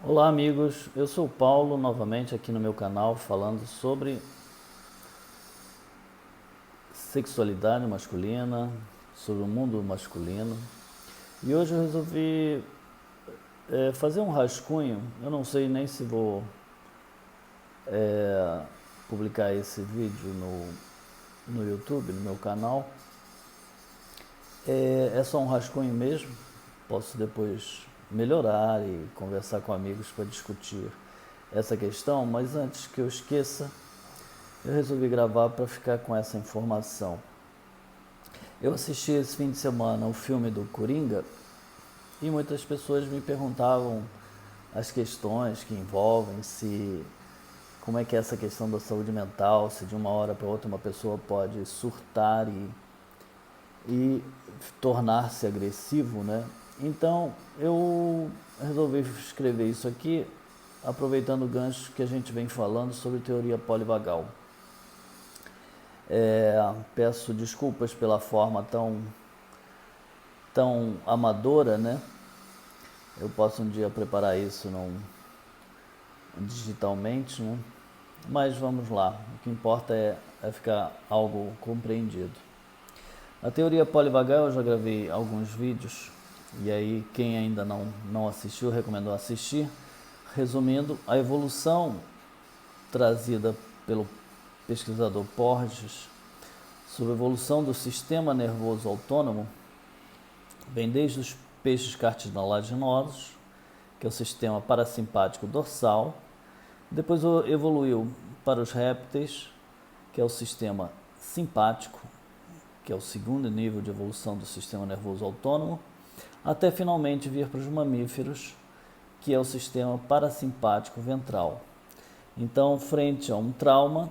Olá amigos, eu sou o Paulo novamente aqui no meu canal falando sobre sexualidade masculina, sobre o mundo masculino. E hoje eu resolvi fazer um rascunho. Eu não sei nem se vou publicar esse vídeo no YouTube, no meu canal. É só um rascunho mesmo, posso depois melhorar e conversar com amigos para discutir essa questão, mas antes que eu esqueça, eu resolvi gravar para ficar com essa informação. Eu assisti esse fim de semana o filme do Coringa e muitas pessoas me perguntavam as questões que envolvem, se como é que é essa questão da saúde mental, se de uma hora para outra uma pessoa pode surtar e tornar-se agressivo, né? Então eu resolvi escrever isso aqui, aproveitando o gancho que a gente vem falando sobre teoria polivagal. Peço desculpas pela forma tão amadora, né? Eu posso um dia preparar isso digitalmente, né? Mas vamos lá, o que importa é ficar algo compreendido. A teoria polivagal eu já gravei alguns vídeos, e aí quem ainda não assistiu, recomendo assistir. Resumindo, a evolução trazida pelo pesquisador Porges sobre a evolução do sistema nervoso autônomo vem desde os peixes cartilaginosos, que é o sistema parasimpático dorsal, depois evoluiu para os répteis, que é o sistema simpático, que é o segundo nível de evolução do sistema nervoso autônomo, até finalmente vir para os mamíferos, que é o sistema parasimpático ventral. Então, frente a um trauma,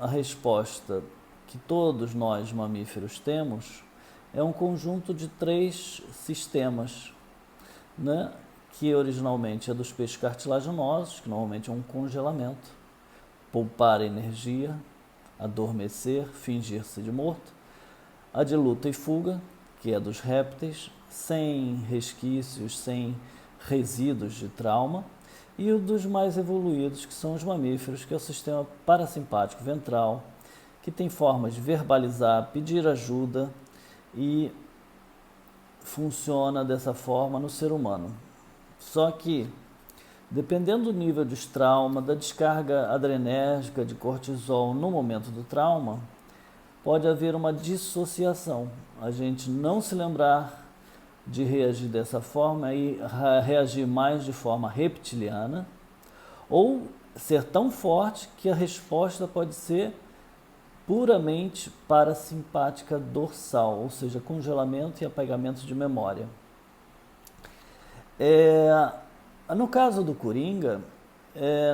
a resposta que todos nós mamíferos temos é um conjunto de 3 sistemas, né? Que originalmente é dos peixes cartilaginosos, que normalmente é um congelamento, poupar energia, adormecer, fingir-se de morto. A de luta e fuga, que é dos répteis, sem resquícios, sem resíduos de trauma. E o dos mais evoluídos, que são os mamíferos, que é o sistema parasimpático ventral, que tem formas de verbalizar, pedir ajuda e funciona dessa forma no ser humano. Só que, dependendo do nível de trauma, da descarga adrenérgica de cortisol no momento do trauma, pode haver uma dissociação. A gente não se lembrar de reagir dessa forma e reagir mais de forma reptiliana, ou ser tão forte que a resposta pode ser puramente parasimpática dorsal, ou seja, congelamento e apagamento de memória. No caso do Coringa,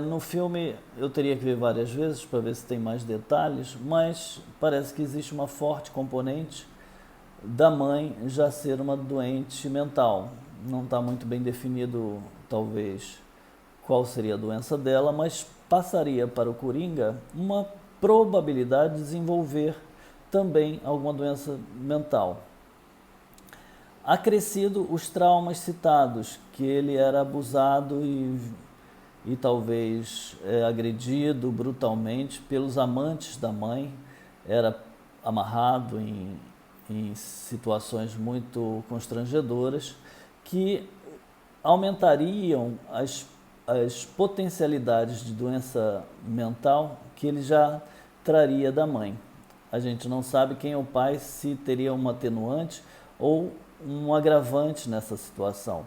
no filme eu teria que ver várias vezes para ver se tem mais detalhes, mas parece que existe uma forte componente da mãe já ser uma doente mental. Não está muito bem definido, talvez, qual seria a doença dela, mas passaria para o Coringa uma probabilidade de desenvolver também alguma doença mental. Acrescido os traumas citados, que ele era abusado e talvez agredido brutalmente pelos amantes da mãe, era amarrado em situações muito constrangedoras, que aumentariam as potencialidades de doença mental que ele já traria da mãe. A gente não sabe quem é o pai, se teria um atenuante ou um agravante nessa situação.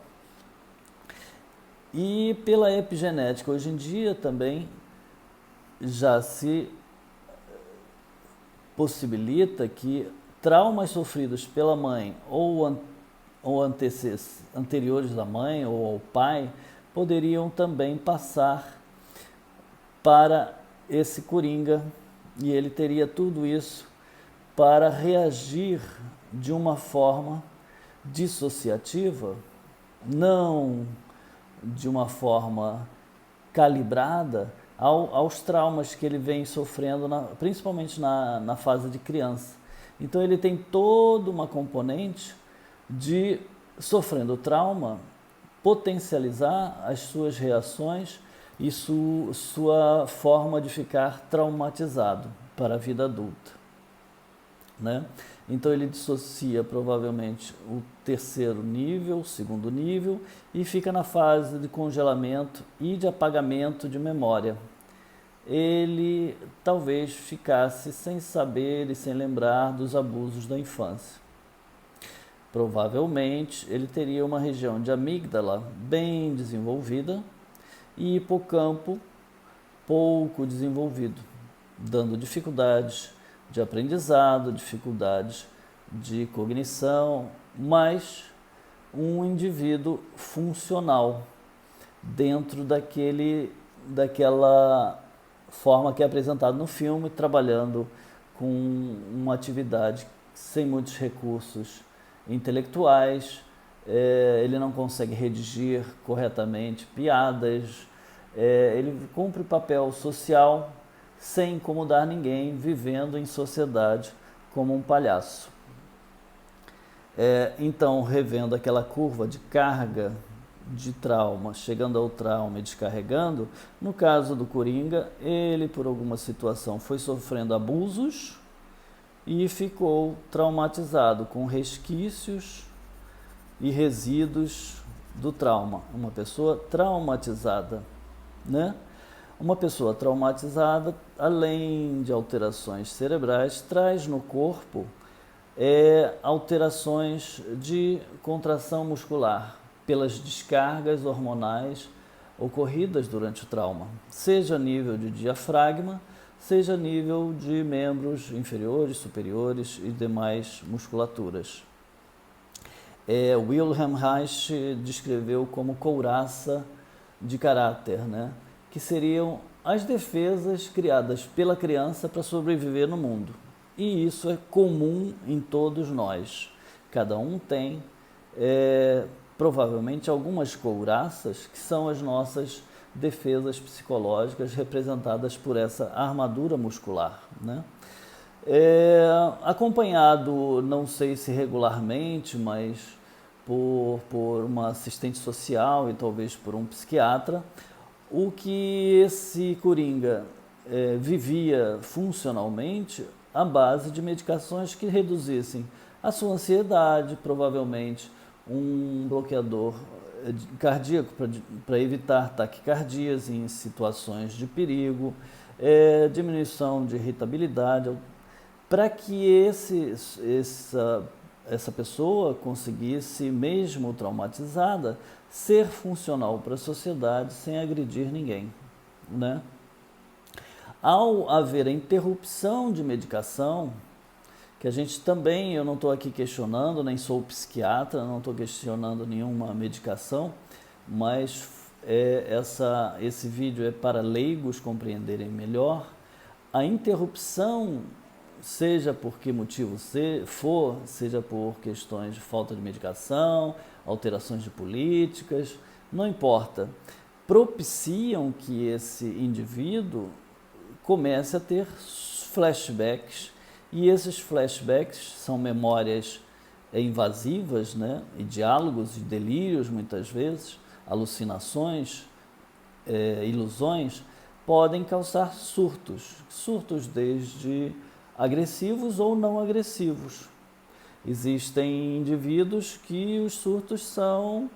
E pela epigenética, hoje em dia também já se possibilita que traumas sofridos pela mãe ou anteriores da mãe ou ao pai poderiam também passar para esse Coringa, e ele teria tudo isso para reagir de uma forma dissociativa, não de uma forma calibrada aos traumas que ele vem sofrendo, principalmente na fase de criança. Então ele tem toda uma componente de, sofrendo trauma, potencializar as suas reações e sua forma de ficar traumatizado para a vida adulta, né? Então ele dissocia provavelmente o terceiro nível, o segundo nível, e fica na fase de congelamento e de apagamento de memória. Ele talvez ficasse sem saber e sem lembrar dos abusos da infância. Provavelmente ele teria uma região de amígdala bem desenvolvida e hipocampo pouco desenvolvido, dando dificuldades de aprendizado, dificuldades de cognição, mas um indivíduo funcional dentro daquela forma que é apresentado no filme, trabalhando com uma atividade sem muitos recursos intelectuais, ele não consegue redigir corretamente piadas, ele cumpre papel social sem incomodar ninguém, vivendo em sociedade como um palhaço. Então, revendo aquela curva de carga de trauma, chegando ao trauma e descarregando, no caso do Coringa, ele por alguma situação foi sofrendo abusos e ficou traumatizado, com resquícios e resíduos do trauma. Uma pessoa traumatizada, né? Uma pessoa traumatizada, além de alterações cerebrais, traz no corpo alterações de contração muscular pelas descargas hormonais ocorridas durante o trauma, seja a nível de diafragma, seja a nível de membros inferiores, superiores e demais musculaturas. Wilhelm Reich descreveu como couraça de caráter, né? Que seriam as defesas criadas pela criança para sobreviver no mundo. E isso é comum em todos nós. Cada um tem, provavelmente, algumas couraças que são as nossas defesas psicológicas representadas por essa armadura muscular, né? Acompanhado, não sei se regularmente, mas por uma assistente social e talvez por um psiquiatra, o que esse Coringa vivia funcionalmente à base de medicações que reduzissem a sua ansiedade, provavelmente um bloqueador cardíaco para evitar taquicardias em situações de perigo, diminuição de irritabilidade, para que essa pessoa conseguisse, mesmo traumatizada, ser funcional para a sociedade sem agredir ninguém, né? Ao haver a interrupção de medicação, que a gente também, eu não estou aqui questionando, nem sou psiquiatra, não estou questionando nenhuma medicação, mas esse vídeo é para leigos compreenderem melhor. A interrupção, seja por que motivo for, seja por questões de falta de medicação, alterações de políticas, não importa, propiciam que esse indivíduo comece a ter flashbacks, e esses flashbacks são memórias invasivas, né? E diálogos e delírios, muitas vezes, alucinações, ilusões, podem causar surtos desde agressivos ou não agressivos. Existem indivíduos que os surtos são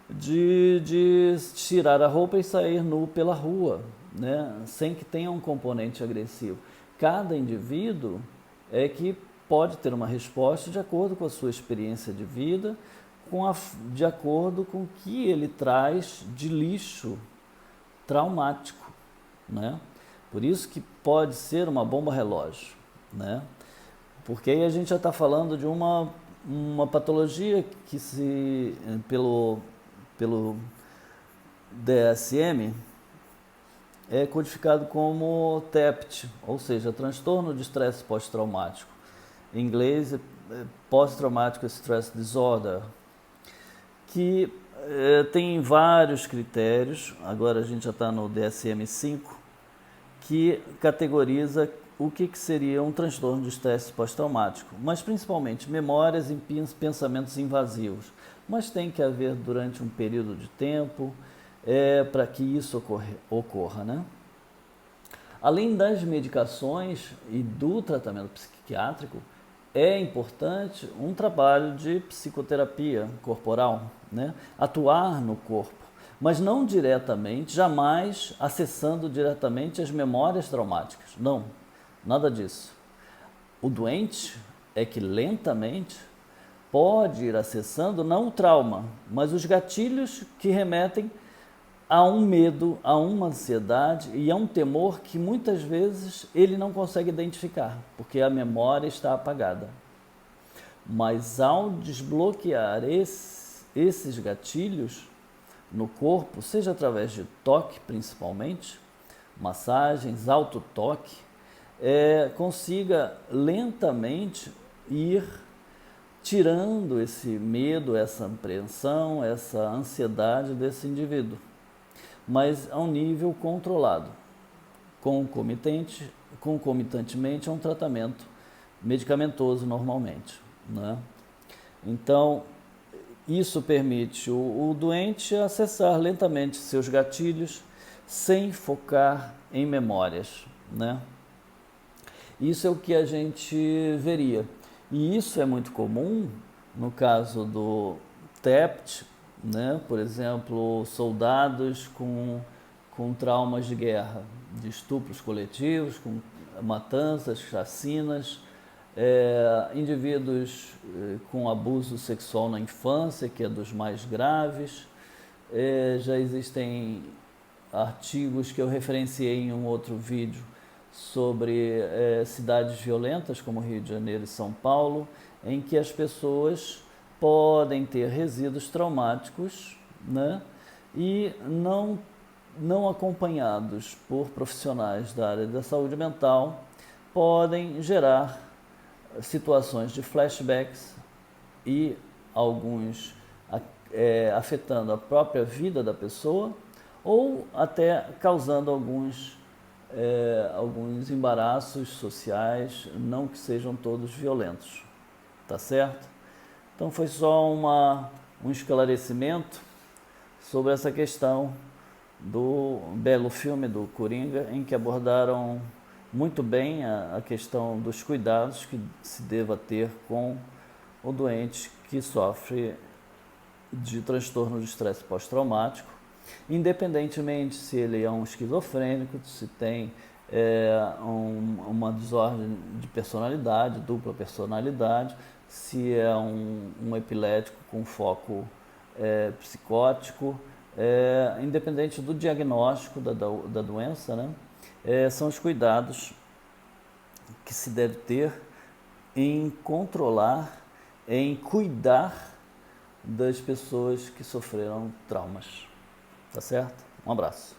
de tirar a roupa e sair nu pela rua, né? Sem que tenha um componente agressivo. Cada indivíduo que pode ter uma resposta de acordo com a sua experiência de vida, de acordo com o que ele traz de lixo traumático, né? Por isso que pode ser uma bomba relógio, né? Porque aí a gente já está falando de uma patologia que pelo DSM é codificado como TEPT, ou seja, transtorno de estresse pós-traumático. Em inglês, Post-Traumatic Stress Disorder, que tem vários critérios. Agora a gente já está no DSM-5, que categoriza o que seria um transtorno de estresse pós-traumático, mas principalmente memórias e pensamentos invasivos. Mas tem que haver durante um período de tempo para que isso ocorra, né? Além das medicações e do tratamento psiquiátrico, é importante um trabalho de psicoterapia corporal, né? Atuar no corpo, mas não diretamente, jamais acessando diretamente as memórias traumáticas. Não, nada disso. O doente é que lentamente pode ir acessando não o trauma, mas os gatilhos que remetem a um medo, a uma ansiedade e a um temor que muitas vezes ele não consegue identificar, porque a memória está apagada. Mas ao desbloquear esses gatilhos no corpo, seja através de toque principalmente, massagens, autotoque, consiga lentamente ir tirando esse medo, essa apreensão, essa ansiedade desse indivíduo, mas a um nível controlado, concomitantemente a um tratamento medicamentoso normalmente, né? Então, isso permite o doente acessar lentamente seus gatilhos sem focar em memórias, né? Isso é o que a gente veria. E isso é muito comum no caso do TEPT, né? Por exemplo, soldados com traumas de guerra, de estupros coletivos, com matanças, chacinas, indivíduos com abuso sexual na infância, que é dos mais graves. Já existem artigos que eu referenciei em um outro vídeo sobre cidades violentas como Rio de Janeiro e São Paulo, em que as pessoas podem ter resíduos traumáticos, né? E não acompanhados por profissionais da área da saúde mental, podem gerar situações de flashbacks e alguns afetando a própria vida da pessoa ou até causando alguns embaraços sociais, não que sejam todos violentos, tá certo? Então foi só um esclarecimento sobre essa questão do belo filme do Coringa, em que abordaram muito bem a questão dos cuidados que se deva ter com o doente que sofre de transtorno de estresse pós-traumático, independentemente se ele é um esquizofrênico, se tem uma desordem de personalidade, dupla personalidade, se é um epilético com foco psicótico, independente do diagnóstico da doença, né? São os cuidados que se deve ter em controlar, em cuidar das pessoas que sofreram traumas. Tá certo? Um abraço.